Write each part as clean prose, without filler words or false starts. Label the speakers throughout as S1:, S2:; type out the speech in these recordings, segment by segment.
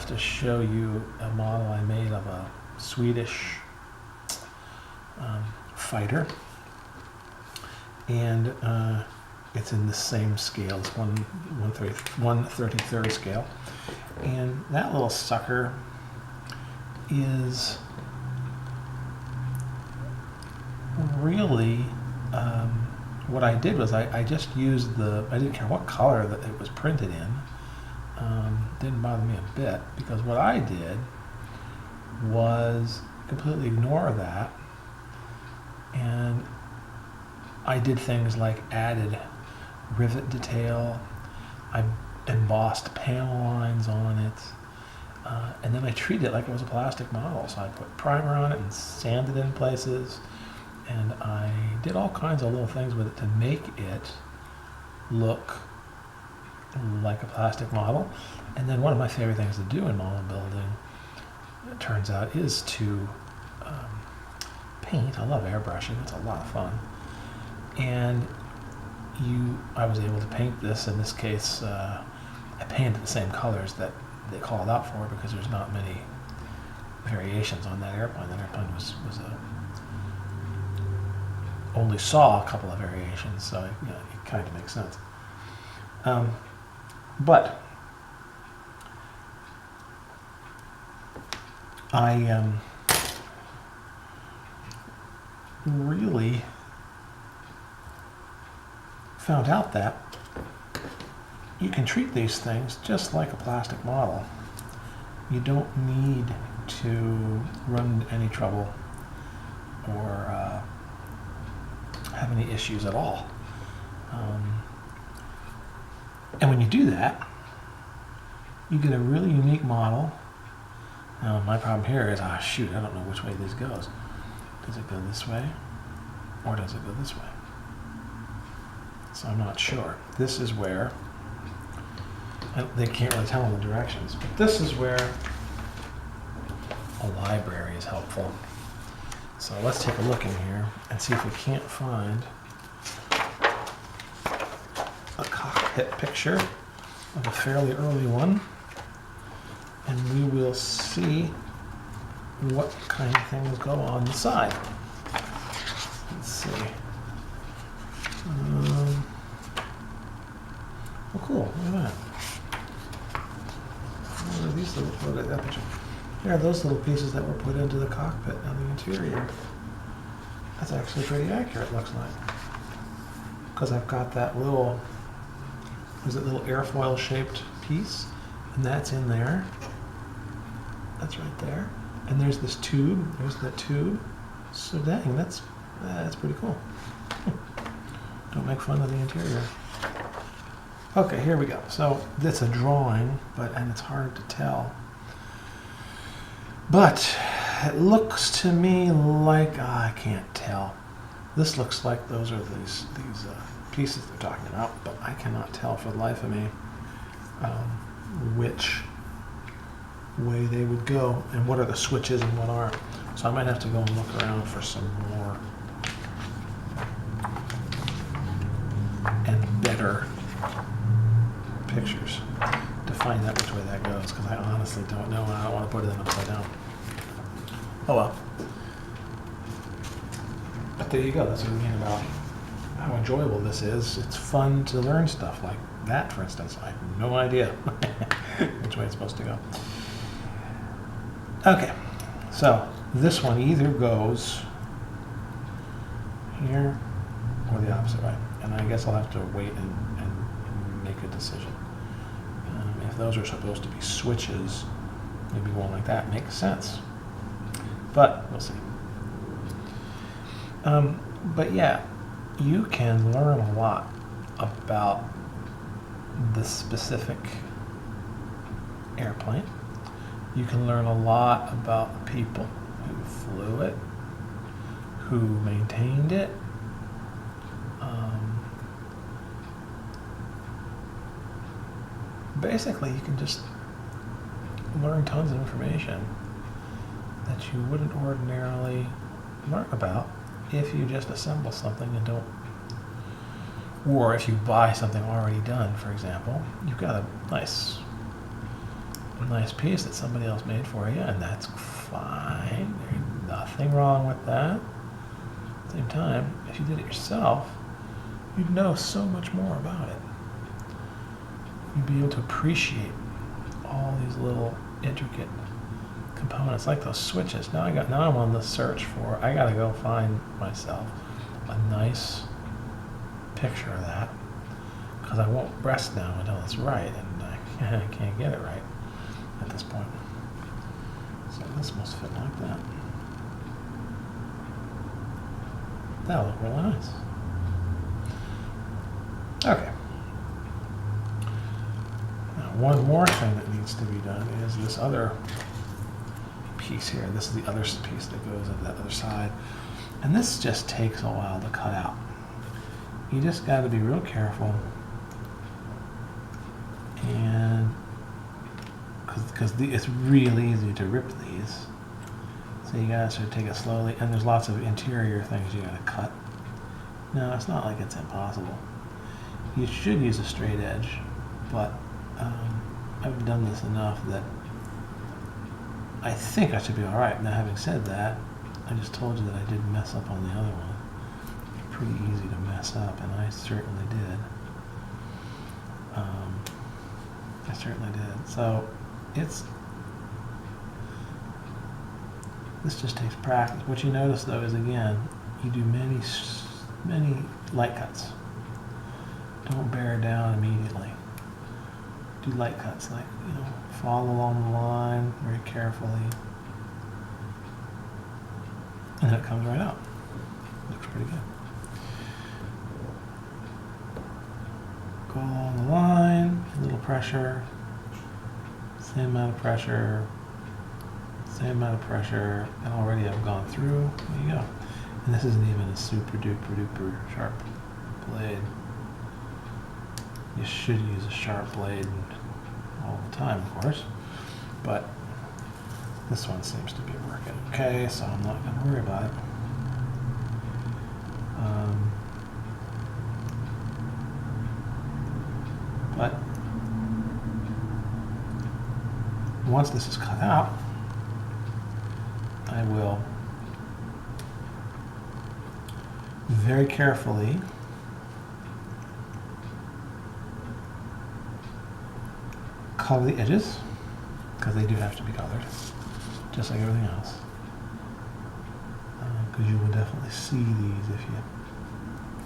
S1: have to show you a model I made of a Swedish fighter, and it's in the same scale. It's 1/33rd scale, and that little sucker is really what I did was I just used I didn't care what color that it was printed in. Didn't bother me a bit, because what I did was completely ignore that, and I did things like added rivet detail, I embossed panel lines on it, and then I treated it like it was a plastic model. So I put primer on it and sanded it in places, and I did all kinds of little things with it to make it look like a plastic model. And then one of my favorite things to do in model building, it turns out, is to paint. I love airbrushing. It's a lot of fun. And I was able to paint this. In this case, I painted the same colors that they called out for, because there's not many variations on that airplane. That airplane only saw a couple of variations, so it kind of makes sense. But I really found out that you can treat these things just like a plastic model. You don't need to run into any trouble or have any issues at all. And when you do that, you get a really unique model. Now, my problem here is, shoot, I don't know which way this goes. Does it go this way, or does it go this way? So I'm not sure. This is where, they can't really tell in the directions, but this is where a library is helpful. So let's take a look in here and see if we can't find a cockpit picture of a fairly early one, and we will see what kind of things go on the side. Let's see. Oh, cool! Look at that. What are these little? Look at that picture. There are those little pieces that were put into the cockpit and the interior. That's actually pretty accurate, looks like. Because I've got that little, little airfoil shaped piece, and that's in there. That's right there. And there's this tube, there's that tube. So dang, that's pretty cool. Don't make fun of the interior. Okay, here we go. So that's a drawing, and it's hard to tell. But it looks to me like, I can't tell. This looks like those are these pieces they're talking about, but I cannot tell for the life of me which way they would go and what are the switches and what aren't. So I might have to go and look around for some more and better pictures to find out which way that goes, because I honestly don't know, and I don't want to put it in upside down. Oh well. But there you go. That's what I mean about how enjoyable this is. It's fun to learn stuff like that, for instance. I have no idea which way it's supposed to go. Okay, so this one either goes here or the opposite way. And I guess I'll have to wait and make a decision. If those are supposed to be switches, maybe one like that makes sense. But we'll see. But yeah, you can learn a lot about the specific airplane. You can learn a lot about the people who flew it, who maintained it. Basically, you can just learn tons of information that you wouldn't ordinarily learn about if you just assemble something and don't, or if you buy something already done. For example, you've got a nice nice piece that somebody else made for you, and that's fine. There's nothing wrong with that. At the same time, if you did it yourself, you'd know so much more about it. You'd be able to appreciate all these little intricate components, like those switches. Now I'm on the search for. I gotta go find myself a nice picture of that, because I won't rest now until it's right, and I can't get it right at this point. So this must fit like that. That'll look really nice. Okay. Now, one more thing that needs to be done is this other piece here. This is the other piece that goes on that other side. And this just takes a while to cut out. You just got to be real careful, and because it's really easy to rip these. So you got to sort of take it slowly, and there's lots of interior things you got to cut. No, it's not like it's impossible. You should use a straight edge, but I've done this enough that I think I should be all right. Now, having said that, I just told you that I did mess up on the other one. It's pretty easy to mess up, and I certainly did. I certainly did. So this just takes practice. What you notice, though, is again, you do many light cuts. Don't bear down immediately. Do light cuts, like, follow along the line very carefully, and it comes right out. Looks pretty good. Go along the line, a little pressure, same amount of pressure, and already I've gone through. There you go. And this isn't even a super duper sharp blade. You should use a sharp blade all the time, of course, but this one seems to be working okay, so I'm not going to worry about it. But once this is cut out, I will very carefully color the edges, because they do have to be colored, just like everything else. Because you will definitely see these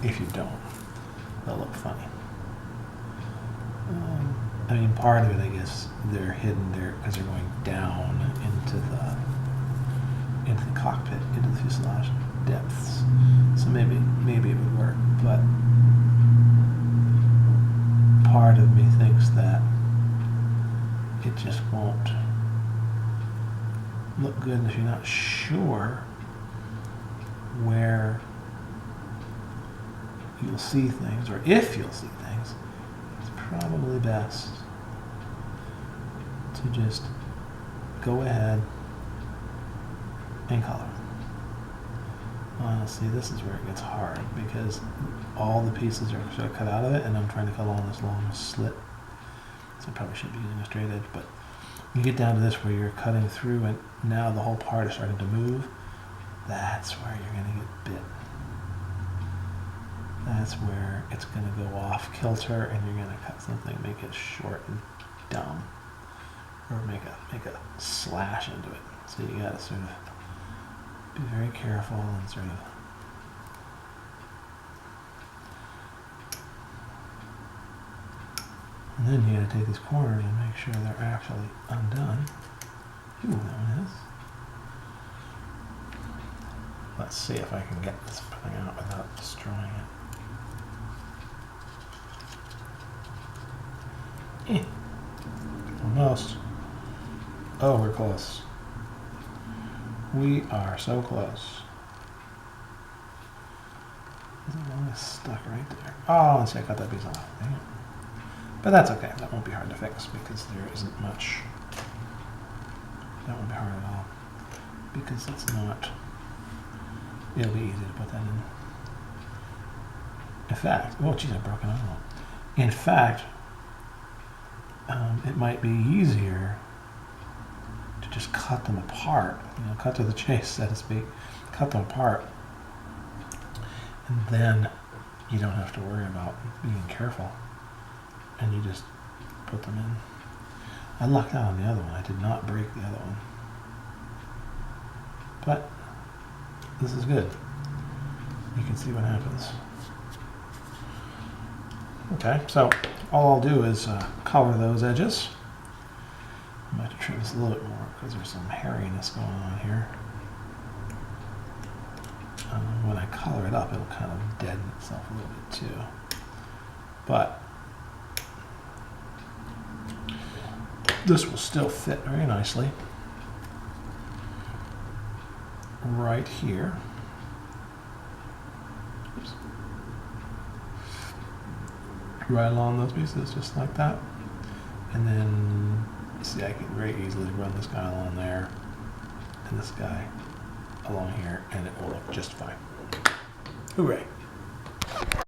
S1: if you don't. They'll look funny. I mean, part of it, I guess, they're hidden there because they're going down into the cockpit, into the fuselage depths. So maybe it would work, but part of me thinks that it just won't look good if you're not sure where you'll see things, or if you'll see things. It's probably best to just go ahead and color. Honestly, this is where it gets hard, because all the pieces are sort of cut out of it, and I'm trying to cut along this long slit. So I probably should be using a straight edge, but you get down to this where you're cutting through and now the whole part is starting to move. That's where you're going to get bit. That's where it's going to go off kilter, and you're going to cut something, make it short and dumb, or make a slash into it. So you got to sort of be very careful and sort of and then you got to take these corners and make sure they're actually undone. Ooh, that one is. Let's see if I can get this thing out without destroying it. Almost. Oh, we're close. We are so close. The one is stuck right there. Oh, let's see, I cut that piece off. Dang it. But that's okay. That won't be hard to fix because there isn't much. That won't be hard at all. Because it's not. It'll be easy to put that in. In fact, oh geez, I broke another one. In fact, it might be easier just cut them apart, cut to the chase, so to speak, cut them apart, and then you don't have to worry about being careful, and you just put them in. I lucked out on the other one. I did not break the other one, but this is good. You can see what happens. Okay, so all I'll do is color those edges. I'm going to trim this a little bit more because there's some hairiness going on here. When I color it up, it'll kind of deaden itself a little bit too. But this will still fit very nicely right here. Oops. Right along those pieces, just like that. And then, see, I can very easily run this guy along there and this guy along here, and it will look just fine. Hooray.